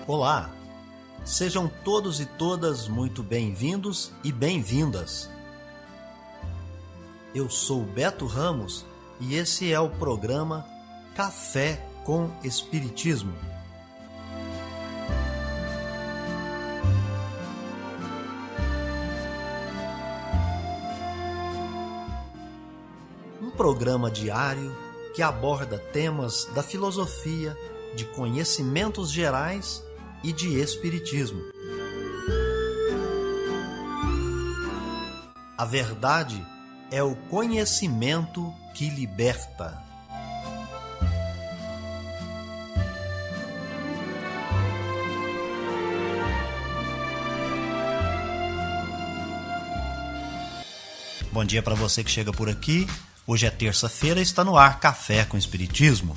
Olá, sejam todos e todas muito bem-vindos e bem-vindas. Eu sou Beto Ramos e esse é o programa Café com Espiritismo. Um programa diário que aborda temas da filosofia, de conhecimentos gerais e de espiritismo. A verdade é o conhecimento que liberta. Bom dia para você que chega por aqui. Hoje é terça-feira e está no ar Café com Espiritismo.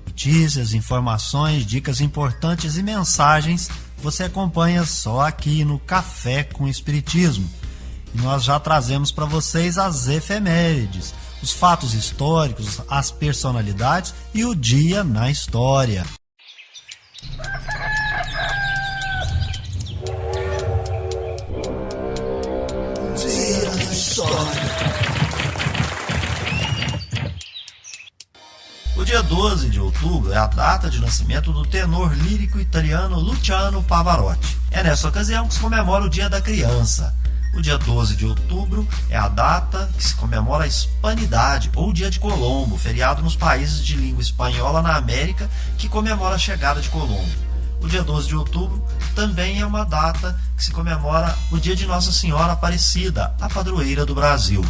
Notícias, informações, dicas importantes e mensagens você acompanha só aqui no Café com Espiritismo. E nós já trazemos para vocês as efemérides, os fatos históricos, as personalidades e o dia na história. Dia na história. O dia 12 de outubro é a data de nascimento do tenor lírico italiano Luciano Pavarotti. É nessa ocasião que se comemora o Dia da Criança. O dia 12 de outubro é a data que se comemora a Hispanidade, ou Dia de Colombo, feriado nos países de língua espanhola na América, que comemora a chegada de Colombo. O dia 12 de outubro também é uma data que se comemora o Dia de Nossa Senhora Aparecida, a padroeira do Brasil.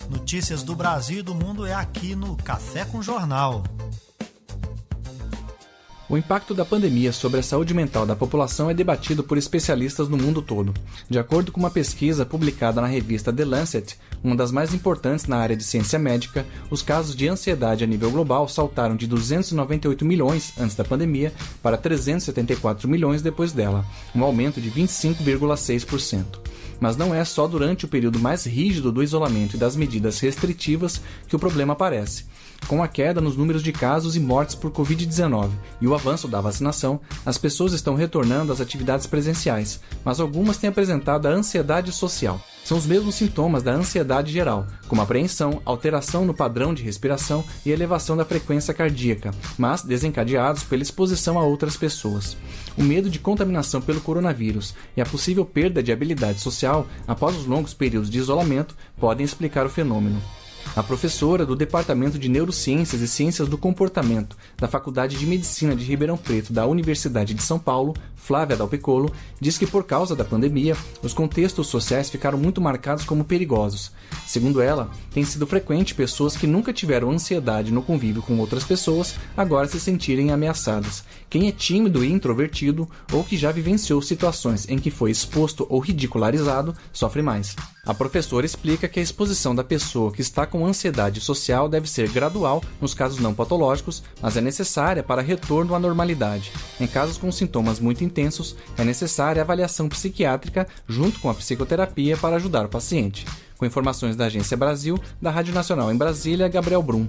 Notícias do Brasil e do mundo é aqui no Café com Jornal. O impacto da pandemia sobre a saúde mental da população é debatido por especialistas no mundo todo. De acordo com uma pesquisa publicada na revista The Lancet, uma das mais importantes na área de ciência médica, os casos de ansiedade a nível global saltaram de 298 milhões antes da pandemia para 374 milhões depois dela, um aumento de 25,6%. Mas não é só durante o período mais rígido do isolamento e das medidas restritivas que o problema aparece. Com a queda nos números de casos e mortes por Covid-19 e o avanço da vacinação, as pessoas estão retornando às atividades presenciais, mas algumas têm apresentado a ansiedade social. São os mesmos sintomas da ansiedade geral, como apreensão, alteração no padrão de respiração e elevação da frequência cardíaca, mas desencadeados pela exposição a outras pessoas. O medo de contaminação pelo coronavírus e a possível perda de habilidade social após os longos períodos de isolamento podem explicar o fenômeno. A professora do Departamento de Neurociências e Ciências do Comportamento da Faculdade de Medicina de Ribeirão Preto da Universidade de São Paulo, Flávia Dalpiccolo, diz que por causa da pandemia, os contextos sociais ficaram muito marcados como perigosos. Segundo ela, tem sido frequente pessoas que nunca tiveram ansiedade no convívio com outras pessoas agora se sentirem ameaçadas. Quem é tímido e introvertido ou que já vivenciou situações em que foi exposto ou ridicularizado, sofre mais. A professora explica que a exposição da pessoa que está com ansiedade social deve ser gradual nos casos não patológicos, mas é necessária para retorno à normalidade. Em casos com sintomas muito intensos, é necessária a avaliação psiquiátrica junto com a psicoterapia para ajudar o paciente. Com informações da Agência Brasil, da Rádio Nacional em Brasília, Gabriel Brum.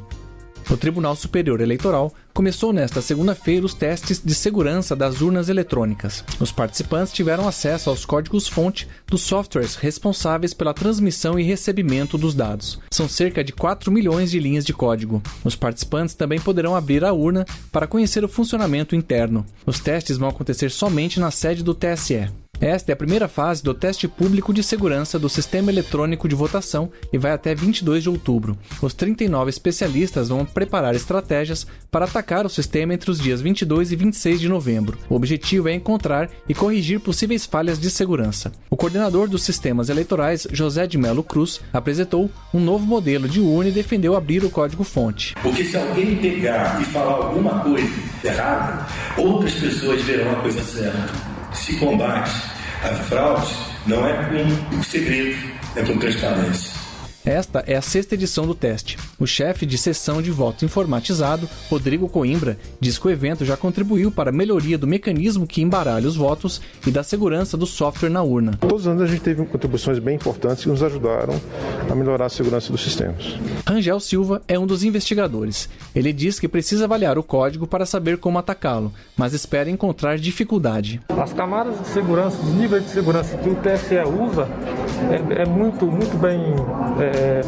O Tribunal Superior Eleitoral começou nesta segunda-feira os testes de segurança das urnas eletrônicas. Os participantes tiveram acesso aos códigos-fonte dos softwares responsáveis pela transmissão e recebimento dos dados. São cerca de 4 milhões de linhas de código. Os participantes também poderão abrir a urna para conhecer o funcionamento interno. Os testes vão acontecer somente na sede do TSE. Esta é a primeira fase do teste público de segurança do Sistema Eletrônico de Votação e vai até 22 de outubro. Os 39 especialistas vão preparar estratégias para atacar o sistema entre os dias 22 e 26 de novembro. O objetivo é encontrar e corrigir possíveis falhas de segurança. O coordenador dos sistemas eleitorais, José de Melo Cruz, apresentou um novo modelo de urna e defendeu abrir o código-fonte. Porque se alguém pegar e falar alguma coisa errada, outras pessoas verão a coisa certa. Se combate a fraude, não é com segredo, é com transparência. Esta é a 6ª edição do teste. O chefe de seção de voto informatizado, Rodrigo Coimbra, diz que o evento já contribuiu para a melhoria do mecanismo que embaralha os votos e da segurança do software na urna. Todos os anos a gente teve contribuições bem importantes que nos ajudaram a melhorar a segurança dos sistemas. Rangel Silva é um dos investigadores. Ele diz que precisa avaliar o código para saber como atacá-lo, mas espera encontrar dificuldade. As camadas de segurança, os níveis de segurança que o TSE usa é muito bem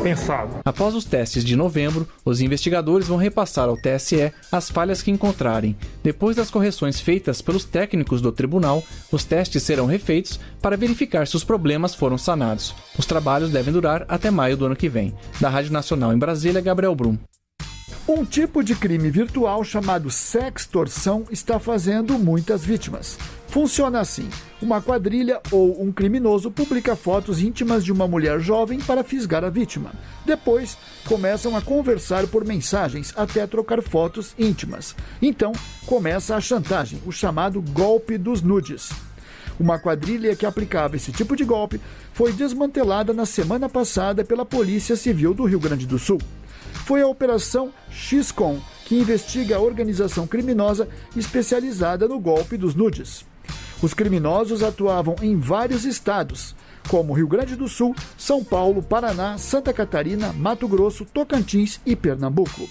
pensado. Após os testes de novembro, os investigadores vão repassar ao TSE as falhas que encontrarem. Depois das correções feitas pelos técnicos do tribunal, os testes serão refeitos para verificar se os problemas foram sanados. Os trabalhos devem durar até maio do ano que vem. Da Rádio Nacional em Brasília, Gabriel Brum. Um tipo de crime virtual chamado sextorção está fazendo muitas vítimas. Funciona assim: uma quadrilha ou um criminoso publica fotos íntimas de uma mulher jovem para fisgar a vítima. Depois, começam a conversar por mensagens até trocar fotos íntimas. Então, começa a chantagem, o chamado golpe dos nudes. Uma quadrilha que aplicava esse tipo de golpe foi desmantelada na semana passada pela Polícia Civil do Rio Grande do Sul. Foi a Operação XCOM, que investiga a organização criminosa especializada no golpe dos nudes. Os criminosos atuavam em vários estados, como Rio Grande do Sul, São Paulo, Paraná, Santa Catarina, Mato Grosso, Tocantins e Pernambuco.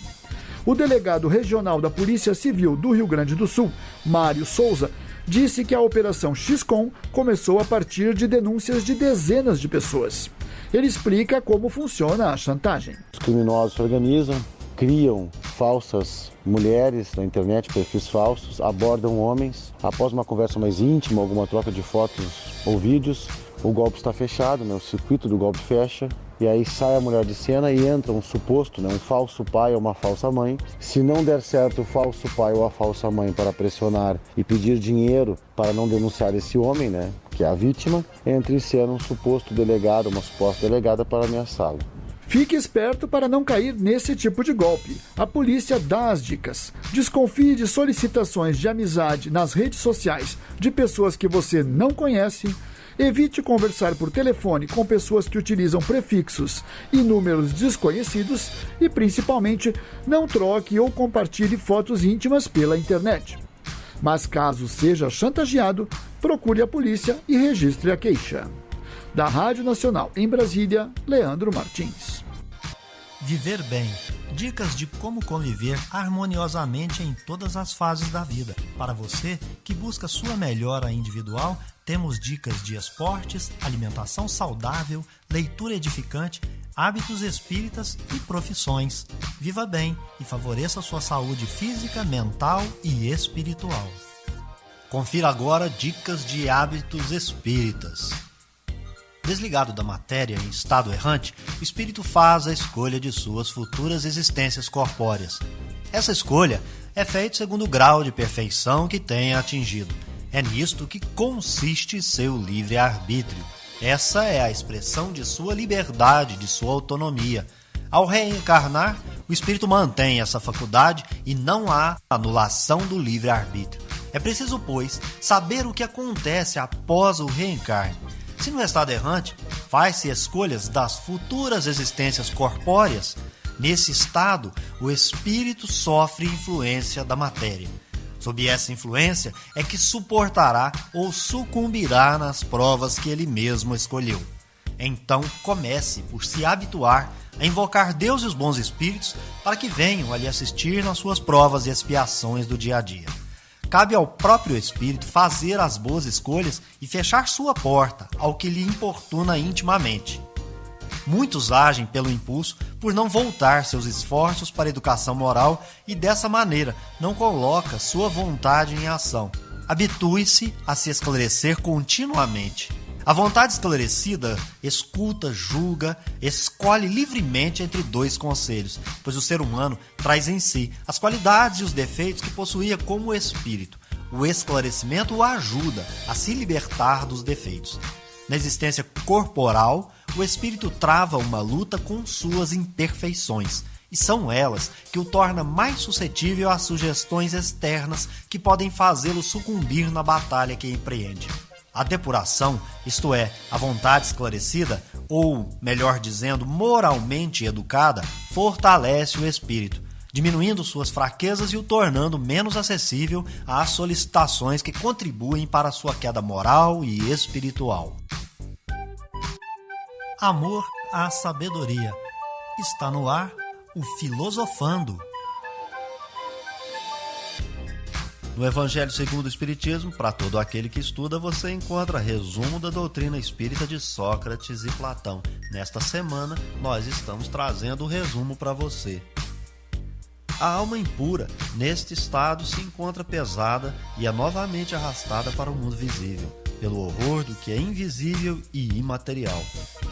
O delegado regional da Polícia Civil do Rio Grande do Sul, Mário Souza, disse que a Operação XCOM começou a partir de denúncias de dezenas de pessoas. Ele explica como funciona a chantagem. Os criminosos se organizam, criam falsas mulheres na internet, perfis falsos, abordam homens. Após uma conversa mais íntima, alguma troca de fotos ou vídeos, o golpe está fechado, o circuito do golpe fecha. E aí sai a mulher de cena e entra um suposto, um falso pai ou uma falsa mãe. Se não der certo o falso pai ou a falsa mãe para pressionar e pedir dinheiro para não denunciar esse homem, que é a vítima, entra em cena um suposto delegado, uma suposta delegada para ameaçá-lo. Fique esperto para não cair nesse tipo de golpe. A polícia dá as dicas. Desconfie de solicitações de amizade nas redes sociais de pessoas que você não conhece. Evite conversar por telefone com pessoas que utilizam prefixos e números desconhecidos e, principalmente, não troque ou compartilhe fotos íntimas pela internet. Mas caso seja chantageado, procure a polícia e registre a queixa. Da Rádio Nacional em Brasília, Leandro Martins. Viver bem. Dicas de como conviver harmoniosamente em todas as fases da vida. Para você que busca sua melhora individual, temos dicas de esportes, alimentação saudável, leitura edificante, hábitos espíritas e profissões. Viva bem e favoreça sua saúde física, mental e espiritual. Confira agora dicas de hábitos espíritas. Desligado da matéria em estado errante, o espírito faz a escolha de suas futuras existências corpóreas. Essa escolha é feita segundo o grau de perfeição que tenha atingido. É nisto que consiste seu livre-arbítrio. Essa é a expressão de sua liberdade, de sua autonomia. Ao reencarnar, o espírito mantém essa faculdade e não há anulação do livre-arbítrio. É preciso, pois, saber o que acontece após o reencarne. Se no estado errante, faz-se escolhas das futuras existências corpóreas, nesse estado, o espírito sofre influência da matéria. Sob essa influência é que suportará ou sucumbirá nas provas que ele mesmo escolheu. Então comece por se habituar a invocar Deus e os bons espíritos para que venham a lhe assistir nas suas provas e expiações do dia a dia. Cabe ao próprio espírito fazer as boas escolhas e fechar sua porta ao que lhe importuna intimamente. Muitos agem pelo impulso por não voltar seus esforços para a educação moral e dessa maneira não coloca sua vontade em ação. Habitue-se a se esclarecer continuamente. A vontade esclarecida escuta, julga, escolhe livremente entre dois conselhos, pois o ser humano traz em si as qualidades e os defeitos que possuía como espírito. O esclarecimento o ajuda a se libertar dos defeitos. Na existência corporal, o espírito trava uma luta com suas imperfeições, e são elas que o torna mais suscetível às sugestões externas que podem fazê-lo sucumbir na batalha que empreende. A depuração, isto é, a vontade esclarecida, ou, melhor dizendo, moralmente educada, fortalece o espírito, diminuindo suas fraquezas e o tornando menos acessível às solicitações que contribuem para a sua queda moral e espiritual. Amor à sabedoria. Está no ar o Filosofando. No Evangelho segundo o Espiritismo, para todo aquele que estuda, você encontra resumo da doutrina espírita de Sócrates e Platão. Nesta semana, nós estamos trazendo o resumo para você. A alma impura, neste estado, se encontra pesada e é novamente arrastada para o mundo visível, pelo horror do que é invisível e imaterial.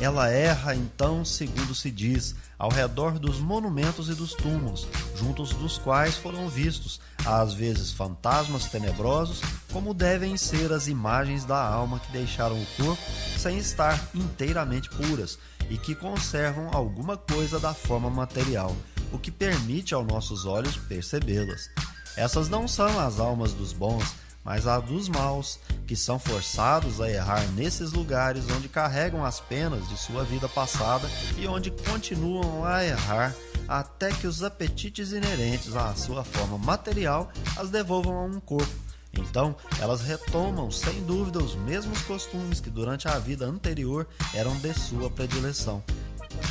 Ela erra, então, segundo se diz, ao redor dos monumentos e dos túmulos, juntos dos quais foram vistos, às vezes fantasmas tenebrosos, como devem ser as imagens da alma que deixaram o corpo sem estar inteiramente puras e que conservam alguma coisa da forma material, o que permite aos nossos olhos percebê-las. Essas não são as almas dos bons, mas a dos maus, que são forçados a errar nesses lugares onde carregam as penas de sua vida passada e onde continuam a errar até que os apetites inerentes à sua forma material as devolvam a um corpo. Então, elas retomam, sem dúvida, os mesmos costumes que durante a vida anterior eram de sua predileção.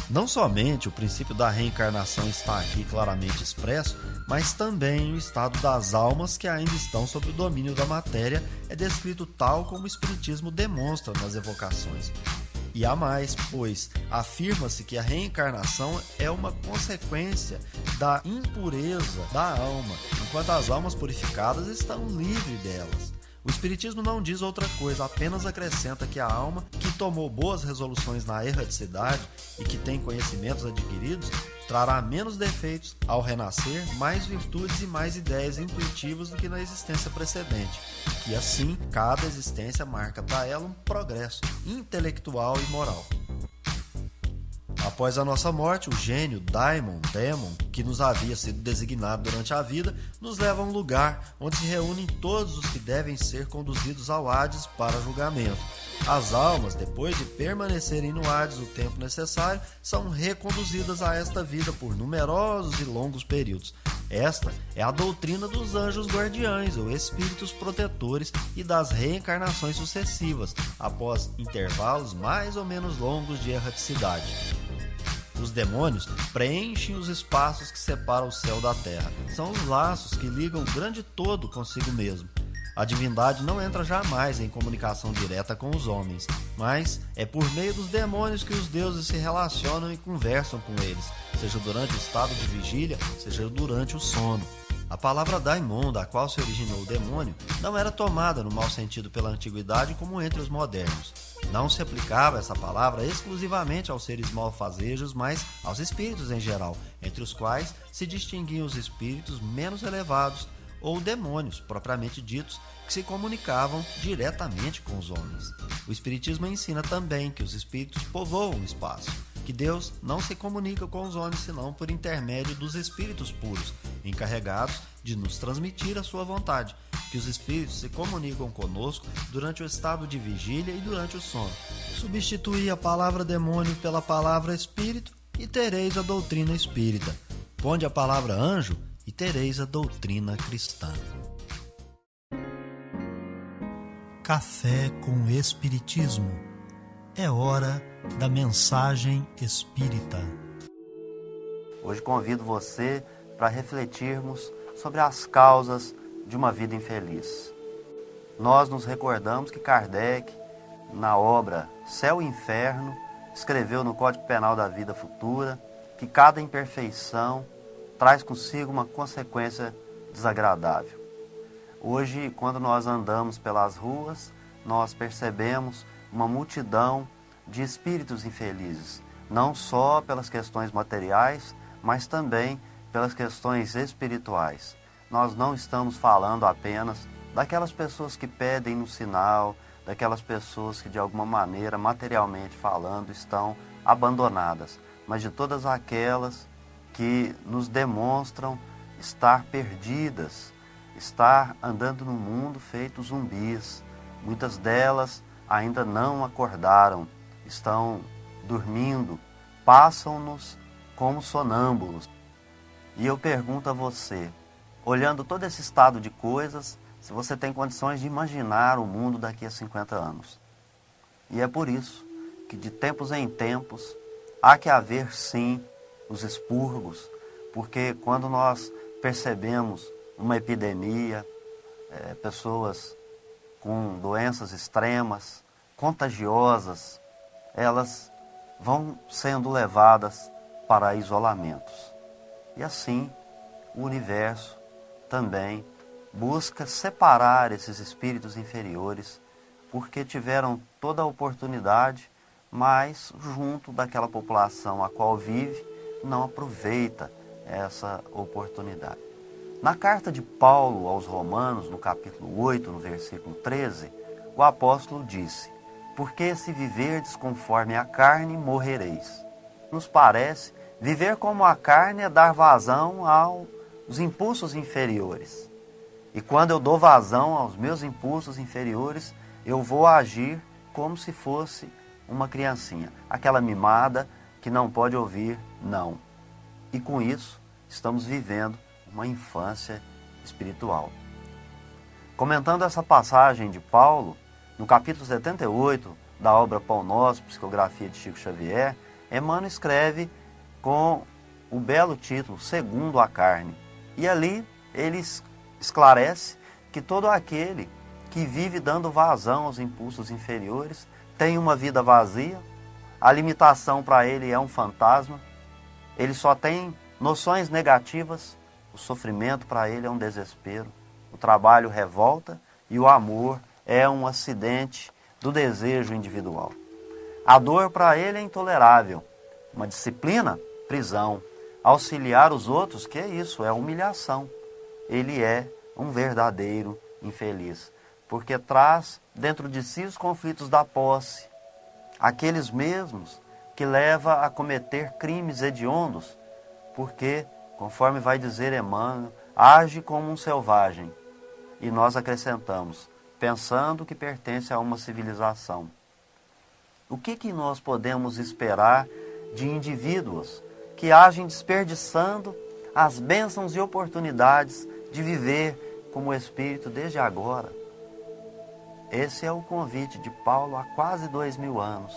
Não somente o princípio da reencarnação está aqui claramente expresso, mas também o estado das almas que ainda estão sob o domínio da matéria é descrito tal como o Espiritismo demonstra nas evocações. E há mais, pois afirma-se que a reencarnação é uma consequência da impureza da alma, enquanto as almas purificadas estão livres delas. O Espiritismo não diz outra coisa, apenas acrescenta que a alma, que tomou boas resoluções na erraticidade e que tem conhecimentos adquiridos, trará menos defeitos ao renascer, mais virtudes e mais ideias intuitivas do que na existência precedente, que assim cada existência marca para ela um progresso intelectual e moral. Após a nossa morte, o gênio Daimon, que nos havia sido designado durante a vida, nos leva a um lugar onde se reúnem todos os que devem ser conduzidos ao Hades para julgamento. As almas, depois de permanecerem no Hades o tempo necessário, são reconduzidas a esta vida por numerosos e longos períodos. Esta é a doutrina dos anjos guardiães ou espíritos protetores e das reencarnações sucessivas, após intervalos mais ou menos longos de erraticidade. Os demônios preenchem os espaços que separam o céu da terra. São os laços que ligam o grande todo consigo mesmo. A divindade não entra jamais em comunicação direta com os homens, mas é por meio dos demônios que os deuses se relacionam e conversam com eles, seja durante o estado de vigília, seja durante o sono. A palavra daimon, da qual se originou o demônio, não era tomada no mau sentido pela antiguidade como entre os modernos. Não se aplicava essa palavra exclusivamente aos seres malfazejos, mas aos espíritos em geral, entre os quais se distinguiam os espíritos menos elevados, ou demônios, propriamente ditos, que se comunicavam diretamente com os homens. O Espiritismo ensina também que os espíritos povoam o espaço, que Deus não se comunica com os homens senão por intermédio dos espíritos puros, encarregados de nos transmitir a sua vontade, que os espíritos se comunicam conosco durante o estado de vigília e durante o sono. Substituí a palavra demônio pela palavra espírito e tereis a doutrina espírita. Ponde a palavra anjo e tereis a doutrina cristã. Café com Espiritismo. É hora da mensagem espírita. Hoje convido você para refletirmos sobre as causas de uma vida infeliz. Nós nos recordamos que Kardec, na obra Céu e Inferno, escreveu no Código Penal da Vida Futura que cada imperfeição traz consigo uma consequência desagradável. Hoje, quando nós andamos pelas ruas, nós percebemos uma multidão de espíritos infelizes, não só pelas questões materiais, mas também pelas questões espirituais. Nós não estamos falando apenas daquelas pessoas que pedem no sinal, daquelas pessoas que de alguma maneira, materialmente falando, estão abandonadas, mas de todas aquelas que nos demonstram estar perdidas, estar andando no mundo feito zumbis, Muitas delas ainda não acordaram, estão dormindo, passam-nos como sonâmbulos. E eu pergunto a você, olhando todo esse estado de coisas, se você tem condições de imaginar o mundo daqui a 50 anos. E é por isso que de tempos em tempos há que haver sim os expurgos, porque quando nós percebemos uma epidemia, pessoas com doenças extremas, contagiosas, elas vão sendo levadas para isolamentos. E assim o universo também busca separar esses espíritos inferiores, porque tiveram toda a oportunidade, mas junto daquela população a qual vive, não aproveita essa oportunidade. Na carta de Paulo aos Romanos, no capítulo 8, no versículo 13, o apóstolo disse: porque se viverdes conforme a carne, morrereis. Nos parece, viver como a carne é dar vazão aos impulsos inferiores. E quando eu dou vazão aos meus impulsos inferiores, eu vou agir como se fosse uma criancinha, aquela mimada que não pode ouvir não. E com isso, estamos vivendo uma infância espiritual. Comentando essa passagem de Paulo, no capítulo 78 da obra Pão Nosso, Psicografia de Chico Xavier, Emmanuel escreve com o belo título Segundo a Carne. E ali ele esclarece que todo aquele que vive dando vazão aos impulsos inferiores tem uma vida vazia, a limitação para ele é um fantasma, ele só tem noções negativas, o sofrimento para ele é um desespero, o trabalho revolta e o amor é um acidente do desejo individual. A dor para ele é intolerável, uma disciplina, prisão. Auxiliar os outros, que é isso, é humilhação. Ele é um verdadeiro infeliz, porque traz dentro de si os conflitos da posse, aqueles mesmos que levam a cometer crimes hediondos, porque, conforme vai dizer Emmanuel, age como um selvagem. E nós acrescentamos, pensando que pertence a uma civilização. O que nós podemos esperar de indivíduos que agem desperdiçando as bênçãos e oportunidades de viver como espírito desde agora? Esse é o convite de Paulo há quase 2000 anos.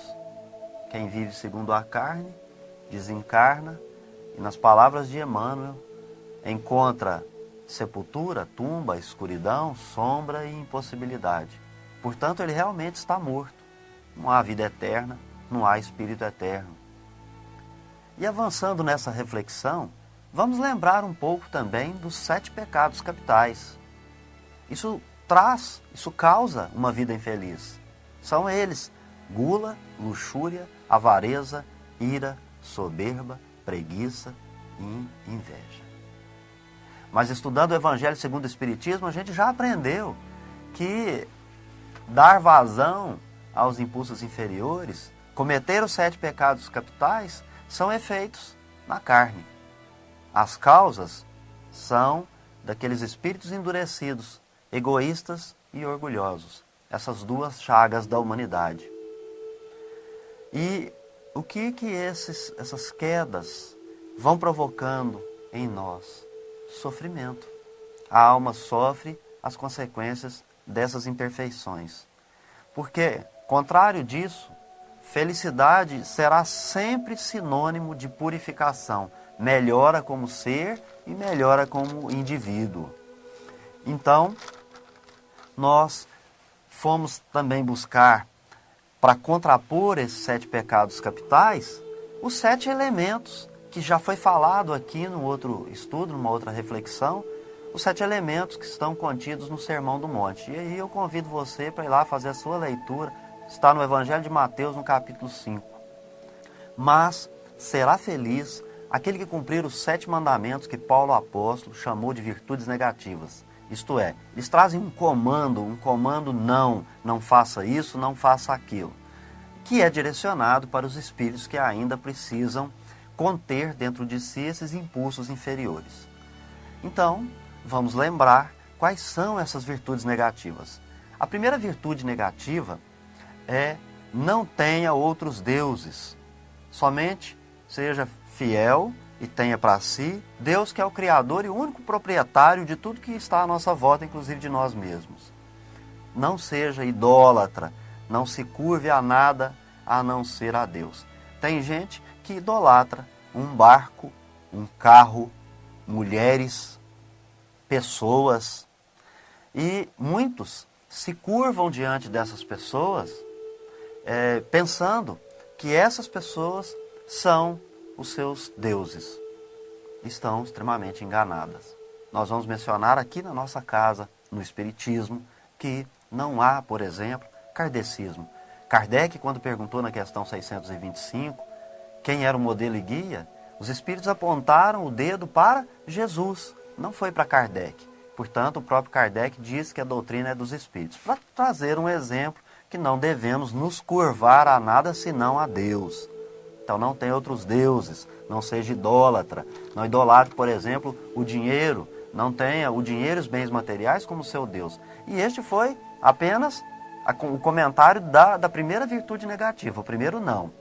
Quem vive segundo a carne, desencarna, e nas palavras de Emmanuel, encontra sepultura, tumba, escuridão, sombra e impossibilidade. Portanto, ele realmente está morto. Não há vida eterna, não há espírito eterno. E avançando nessa reflexão, vamos lembrar um pouco também dos 7 pecados capitais. Isso causa uma vida infeliz. São eles: gula, luxúria, avareza, ira, soberba, preguiça e inveja. Mas estudando o Evangelho segundo o Espiritismo, a gente já aprendeu que dar vazão aos impulsos inferiores, cometer os 7 pecados capitais, são efeitos na carne. As causas são daqueles espíritos endurecidos, egoístas e orgulhosos, essas 2 chagas da humanidade. E o que essas quedas vão provocando em nós? Sofrimento. A alma sofre as consequências dessas imperfeições. Porque, contrário disso, felicidade será sempre sinônimo de purificação. Melhora como ser e melhora como indivíduo. Então, nós fomos também buscar, para contrapor esses 7 pecados capitais, os 7 elementos que já foi falado aqui no outro estudo, numa outra reflexão, os 7 elementos que estão contidos no Sermão do Monte. E aí eu convido você para ir lá fazer a sua leitura, está no Evangelho de Mateus, no capítulo 5. Mas será feliz aquele que cumprir os 7 mandamentos que Paulo apóstolo chamou de virtudes negativas. Isto é, eles trazem um comando não faça isso, não faça aquilo, que é direcionado para os espíritos que ainda precisam conter dentro de si esses impulsos inferiores. Então, vamos lembrar quais são essas virtudes negativas. A primeira virtude negativa é não tenha outros deuses. Somente seja fiel e tenha para si Deus, que é o Criador e o único proprietário de tudo que está à nossa volta, inclusive de nós mesmos. Não seja idólatra, não se curve a nada a não ser a Deus. Tem gente que idolatra um barco, um carro, mulheres, pessoas, e muitos se curvam diante dessas pessoas pensando que essas pessoas são os seus deuses. Estão extremamente enganadas. Nós vamos mencionar aqui na nossa casa, no Espiritismo, que não há, por exemplo, kardecismo. Kardec, quando perguntou na questão 625 quem era o modelo e guia, os espíritos apontaram o dedo para Jesus, não foi para Kardec. Portanto, o próprio Kardec diz que a doutrina é dos espíritos, para trazer um exemplo que não devemos nos curvar a nada senão a Deus. Então não tem outros deuses, não seja idólatra, não idolatre, por exemplo, o dinheiro, não tenha o dinheiro e os bens materiais como seu Deus. E este foi apenas o comentário da primeira virtude negativa, o primeiro não.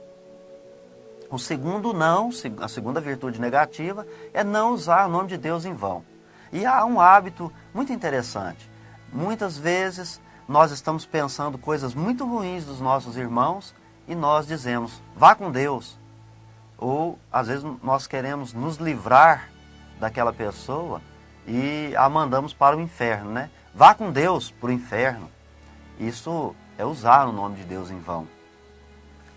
O segundo não, a segunda virtude negativa, é não usar o nome de Deus em vão. E há um hábito muito interessante. Muitas vezes nós estamos pensando coisas muito ruins dos nossos irmãos e nós dizemos, vá com Deus. Ou, às vezes, nós queremos nos livrar daquela pessoa e a mandamos para o inferno, né? Vá com Deus para o inferno. Isso é usar o nome de Deus em vão.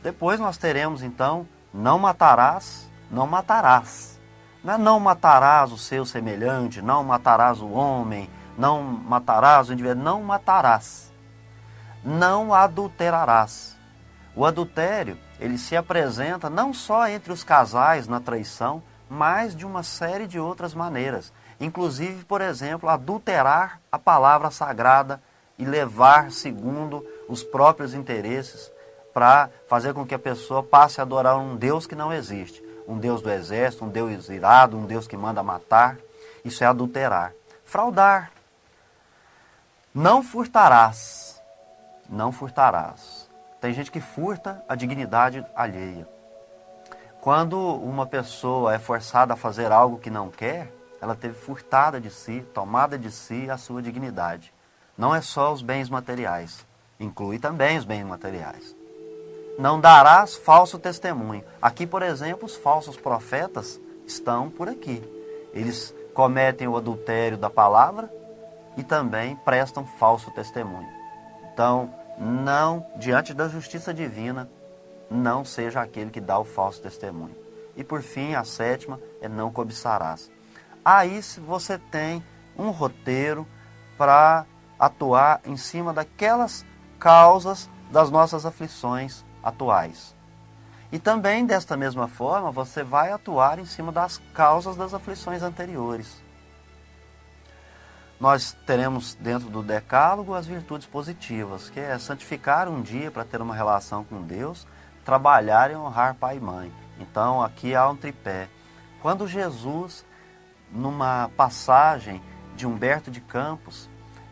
Depois nós teremos, então, não matarás, não matarás. Não matarás o seu semelhante, não matarás o homem, não matarás o indivíduo, não matarás. Não adulterarás. O adultério, ele se apresenta não só entre os casais na traição, mas de uma série de outras maneiras. Inclusive, por exemplo, adulterar a palavra sagrada e levar segundo os próprios interesses para fazer com que a pessoa passe a adorar um Deus que não existe. Um Deus do exército, um Deus irado, um Deus que manda matar. Isso é adulterar. Fraudar. Não furtarás. Não furtarás. Tem gente que furta a dignidade alheia. Quando uma pessoa é forçada a fazer algo que não quer, ela teve furtada de si, tomada de si a sua dignidade. Não é só os bens materiais, inclui também os bens materiais. Não darás falso testemunho. Aqui, por exemplo, os falsos profetas estão por aqui. Eles cometem o adultério da palavra e também prestam falso testemunho. Então, não, diante da justiça divina, não seja aquele que dá o falso testemunho. E por fim, a sétima é não cobiçarás. Aí você tem um roteiro para atuar em cima daquelas causas das nossas aflições atuais. E também, desta mesma forma, você vai atuar em cima das causas das aflições anteriores. Nós teremos dentro do decálogo as virtudes positivas, que é santificar um dia para ter uma relação com Deus, trabalhar e honrar pai e mãe. Então aqui há um tripé. Quando Jesus, numa passagem de Humberto de Campos,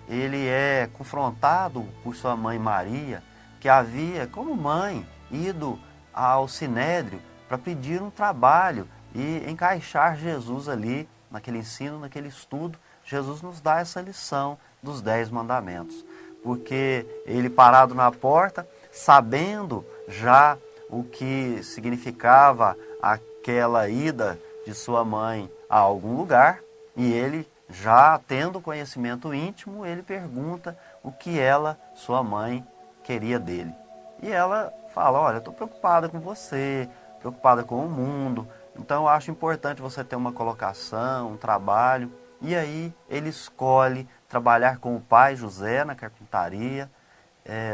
ele é confrontado por sua mãe Maria, que havia, como mãe, ido ao Sinédrio para pedir um trabalho e encaixar Jesus ali, naquele ensino, naquele estudo. Jesus nos dá essa lição dos 10 mandamentos, porque ele parado na porta, sabendo já o que significava aquela ida de sua mãe a algum lugar, e ele já tendo conhecimento íntimo, ele pergunta o que ela, sua mãe, queria dele. E ela fala, olha, eu estou preocupada com você, preocupada com o mundo, então eu acho importante você ter uma colocação, um trabalho. E aí ele escolhe trabalhar com o pai José na carpintaria,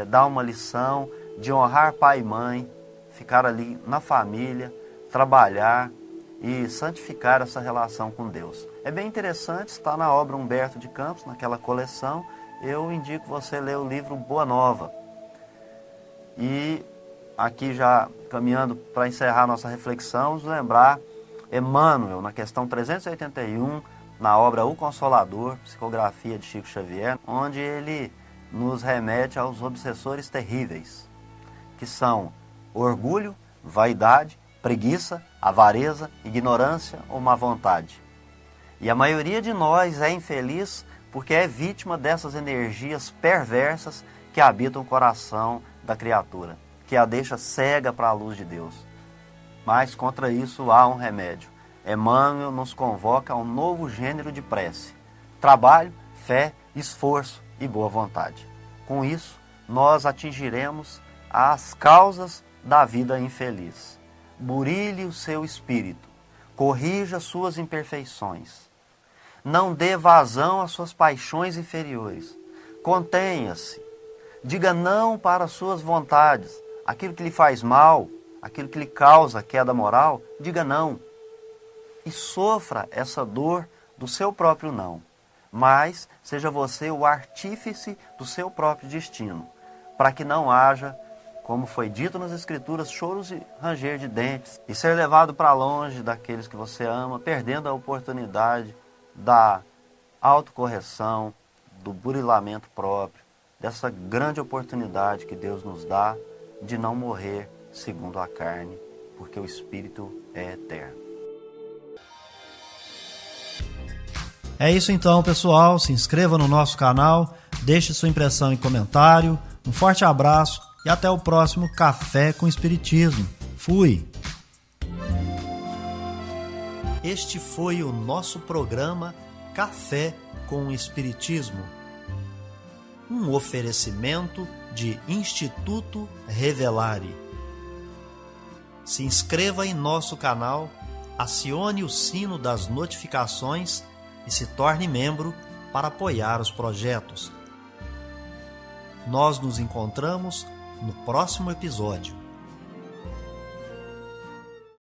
dar uma lição de honrar pai e mãe, ficar ali na família, trabalhar e santificar essa relação com Deus. É bem interessante, está na obra Humberto de Campos, naquela coleção. Eu indico você ler o livro Boa Nova. E aqui já caminhando para encerrar nossa reflexão, vamos lembrar Emmanuel, na questão 381, na obra O Consolador, psicografia de Chico Xavier, onde ele nos remete aos obsessores terríveis, que são orgulho, vaidade, preguiça, avareza, ignorância ou má vontade. E a maioria de nós é infeliz porque é vítima dessas energias perversas que habitam o coração da criatura, que a deixa cega para a luz de Deus. Mas contra isso há um remédio. Emmanuel nos convoca a um novo gênero de prece: trabalho, fé, esforço e boa vontade. Com isso, nós atingiremos as causas da vida infeliz. Burilhe o seu espírito, corrija suas imperfeições. Não dê vazão às suas paixões inferiores. Contenha-se. Diga não para as suas vontades. Aquilo que lhe faz mal, aquilo que lhe causa queda moral, diga não. E sofra essa dor do seu próprio não. Mas seja você o artífice do seu próprio destino, para que não haja, como foi dito nas Escrituras, choros e ranger de dentes, e ser levado para longe daqueles que você ama, perdendo a oportunidade da autocorreção, do burilamento próprio, dessa grande oportunidade que Deus nos dá de não morrer segundo a carne, porque o Espírito é eterno. É isso então, pessoal. Se inscreva no nosso canal, deixe sua impressão e comentário. Um forte abraço e até o próximo Café com Espiritismo. Fui! Este foi o nosso programa Café com Espiritismo. Um oferecimento de Instituto Revelare. Se inscreva em nosso canal, acione o sino das notificações e se torne membro para apoiar os projetos. Nós nos encontramos no próximo episódio.